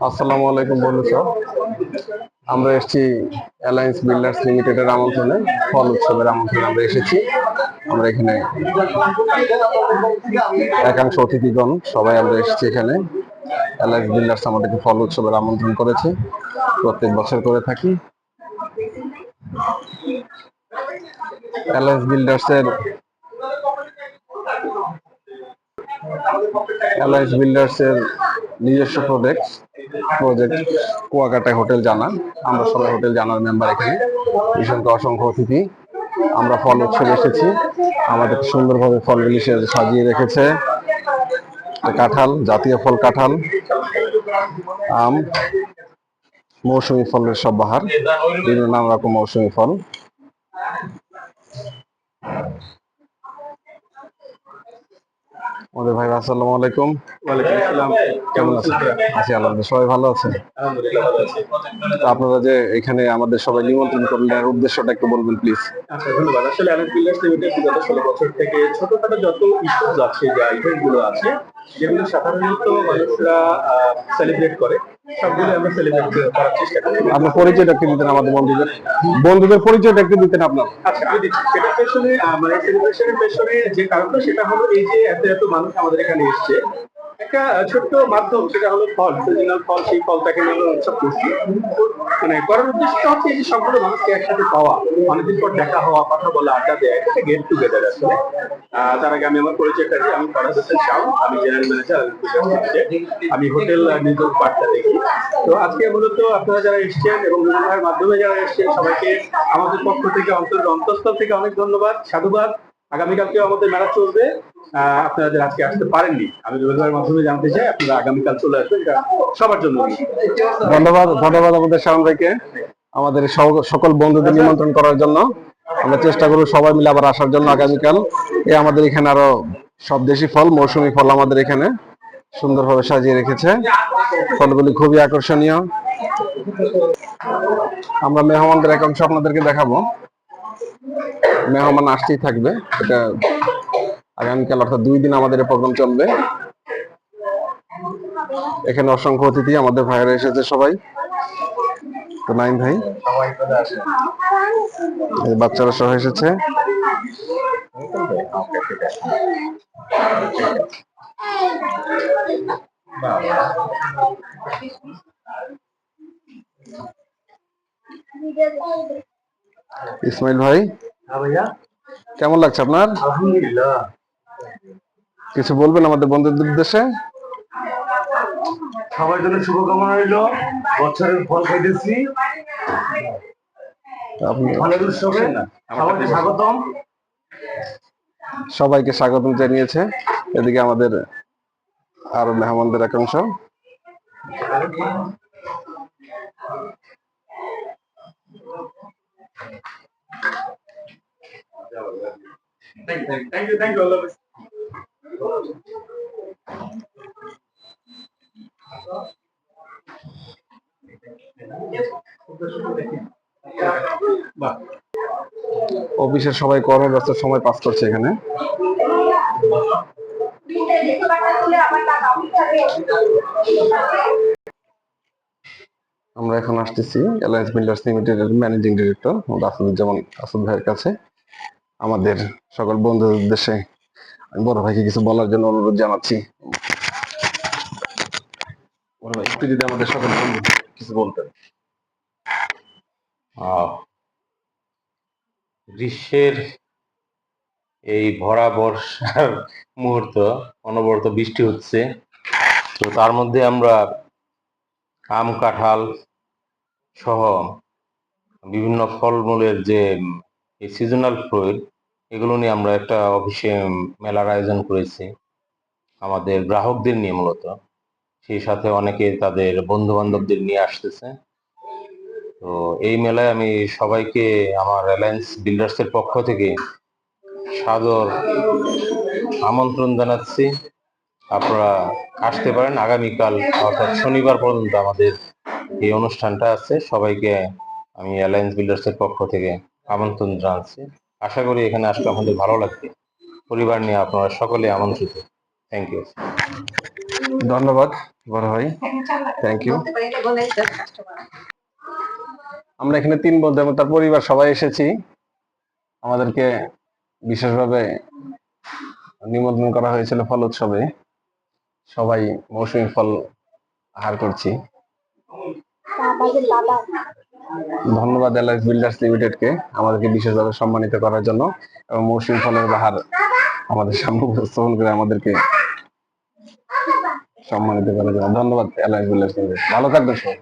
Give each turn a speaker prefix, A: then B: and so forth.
A: আসসালামু আলাইকুম বন্ধু সব। আমরা এসেছি অ্যালায়েন্স বিল্ডার্স লিমিটেডের আমন্ত্রণে, ফল উৎসবের আমন্ত্রণে আমরা এসেছি। আমরা এখানে একাংশ অতিথিগণ সবাই আমরা এসেছি এখানে। অ্যালায়েন্স বিল্ডার্স আমাদেরকে ফল উৎসবের আমন্ত্রণ করেছে, প্রত্যেক বছর করে থাকি। অ্যালায়েন্স বিল্ডার্সের নিজস্ব প্রজেক্ট কুয়াকাটায় হোটেল জানা। আমরা সবাই হোটেল জানার মেম্বার এখানে, অসংখ্য অতিথি। আমরা ফল উৎসবে এসেছি, আমাদের সুন্দরভাবে ফলগুলি সাজিয়ে রেখেছে। কাঁঠাল, জাতীয় ফল কাঁঠাল, আম, মৌসুমী ফলের সব বাহার, বিভিন্ন নানা রকম মৌসুমী ফল। আমাদের ভাই, আসসালামু আলাইকুম।
B: ওয়ালাইকুম আসসালাম।
A: কেমন আছেন? আছি আলহামদুলিল্লাহ, সবাই ভালো আছেন?
B: আলহামদুলিল্লাহ ভালো আছি।
A: আপনারা যে এখানে আমাদের সবাই নিমন্ত্রণ করলেন, এর উদ্দেশ্যটা একটু বলবেন প্লিজ।
B: আচ্ছা, ধন্যবাদ। আসলে অ্যালায়েন্স বিল্ডার্স লিমিটেড বিগত 16 বছর থেকে ছোটখাটো যত ইস্যুস আছে, যে ইভেন্ট গুলো আছে, যেগুলো সাধারণত মানুষরা সেলিব্রেট করে, সবগুলো আমরা সেলিব্রেট করার চেষ্টা করি।
A: আপনার পরিচয়টা একটু দিতেন আমাদের বন্ধুদের পরিচয়টা একটু দিতেন আপনার।
B: আচ্ছা, আমি দিচ্ছি। সেটার পেছনে মানে সেলিব্রেশনের পেছনে যে কারণটা, সেটা হলো এই যে এত এত মানুষ আমাদের এখানে এসছে, একটা ছোট্ট মাধ্যম, সেটা হলো ফল, সিজনাল ফল। সেই ফলটাকে নিয়ে আমরা উৎসব করছি। মানে করার উদ্দেশ্যটা হচ্ছে এই যে সবগুলো মানুষকে একসাথে পাওয়া, অনেকদিন পর দেখা হওয়া, কথা বলা, আড্ডা দেয়, একটা গেট টুগেদার আসলে। তার আগে আমি আমার পরিচয়টা দিই। আমি ফরাদ হোসেন শাওন, আমি জেনারেল ম্যানেজার। আমি হোটেল নিউজ পার্টটা দেখি। তো আজকে মূলত আপনারা যারা এসছেন এবং মিলনের মাধ্যমে যারা এসছেন, সবাইকে আমাদের পক্ষ থেকে অন্তঃস্থল থেকে অনেক ধন্যবাদ, সাধুবাদ। আগামীকালকে আমাদের মেলা চলবে। আপনারা যারা আজকে আসতে পারেননি, আমি রবিবারের মাধ্যমে জানতে চাই আপনারা আগামীকাল চলে আসবেন, এটা সবার জন্য।
A: ধন্যবাদ আমাদের শাওন ভাইকে, আমাদের সকল বন্ধুদের নিমন্ত্রণ করার জন্য। আমরা চেষ্টা করব সবাই মিলে আবার আসার জন্য আগামীকাল। আমাদের এখানে আরো সব দেশি ফল, মৌসুমী ফল আমাদের এখানে সুন্দরভাবে সাজিয়ে রেখেছে। ফলগুলি খুবই আকর্ষণীয়। আমরা মেহমানদের একাংশ আপনাদেরকে দেখাবো। মেহমান আসতেই থাকবে। এটা আগামীকাল অর্থাৎ 2 দিন আমাদের প্রোগ্রাম চলবে। এখানে অসংখ্য অতিথি, আমাদের ভাইয়েরা এসেছে সবাই। তো নাইম ভাই, বাচ্চারা সহ এসেছে। ইসমাইল ভাই, কেমন লাগছে আপনার?
B: আলহামদুলিল্লাহ।
A: কিছু বলবেন আমাদের বন্ধুদের উদ্দেশ্যে?
B: সবার জন্য শুভকামনা রইল। বছরের ফল খাইতেছি, ফলের উৎসবে সবাইকে স্বাগতম।
A: সবাইকে স্বাগতম জানিয়েছে। এদিকে আমাদের আরো মেহমানদের একাংশ।
B: থ্যাংক ইউ আল্লাহ হাফেজ।
A: অফিসের সবাই কর্মব্যস্ত সময় পাস করছে এখানে। আমরা এখন আসতেছি অ্যালায়েন্স বিল্ডার্স লিমিটেডের ম্যানেজিং ডিরেক্টর আসাদুজ্জামান আসাদ ভাইয়ের কাছে। আমাদের সকল বন্ধুদের উদ্দেশ্যে আমি বড় ভাইকে কিছু বলার জন্য অনুরোধ জানাচ্ছি। বড় ভাই, একটু যদি আমাদের সকল বন্ধু কিছু বলতেন।
C: গ্রীষ্মের এই ভরা বর্ষার মুহূর্ত, অনবরত বৃষ্টি হচ্ছে, তো তার মধ্যে আমরা আম, কাঁঠাল সহ বিভিন্ন ফলমূলের যে এই সিজনাল ফ্রুট, এগুলো নিয়ে আমরা একটা অফিসে মেলার আয়োজন করেছি আমাদের গ্রাহকদের নিয়ে মূলত। সেই সাথে অনেকে তাদের বন্ধু বান্ধবদের নিয়ে আসতেছে। তো এই মেলায় আমি সবাইকে আমার অ্যালায়েন্স বিল্ডার্সের পক্ষ থেকে সাদর আমন্ত্রণ জানাচ্ছি। আপনারা আসতে পারেন। আগামীকাল অর্থাৎ শনিবার পর্যন্ত আমাদের এই অনুষ্ঠানটা আছে। সবাইকে আমি অ্যালায়েন্স বিল্ডার্সের পক্ষ থেকে আমন্ত্রণ জানাচ্ছি। আশা করি এখানে আসলে আমাদের ভালো লাগবে। পরিবার নিয়ে আপনারা সকলে আমন্ত্রিত। Thank you.
A: ধন্যবাদ বড় ভাই, থ্যাংক ইউ। আমরা এখানে 3 বন্ধু এবং তার পরিবার সবাই এসেছি। আমাদেরকে বিশেষভাবে নিমন্ত্রণ করা হয়েছিল ফল উৎসবে। সবাই মৌসুমী ফল আহার করছি। ধন্যবাদ এলআইস বিল্ডার্স লিমিটেডকে আমাদেরকে বিশেষভাবে সম্মানিত করার জন্য এবং মৌসুমী ফলের বাহার আমাদের সামনে উপস্থাপন করে আমাদেরকে সম্মানিত করার জন্য। ধন্যবাদ এলআইস বিল্ডার্স লিমিটেড। ভালো থাকবেন সবাই।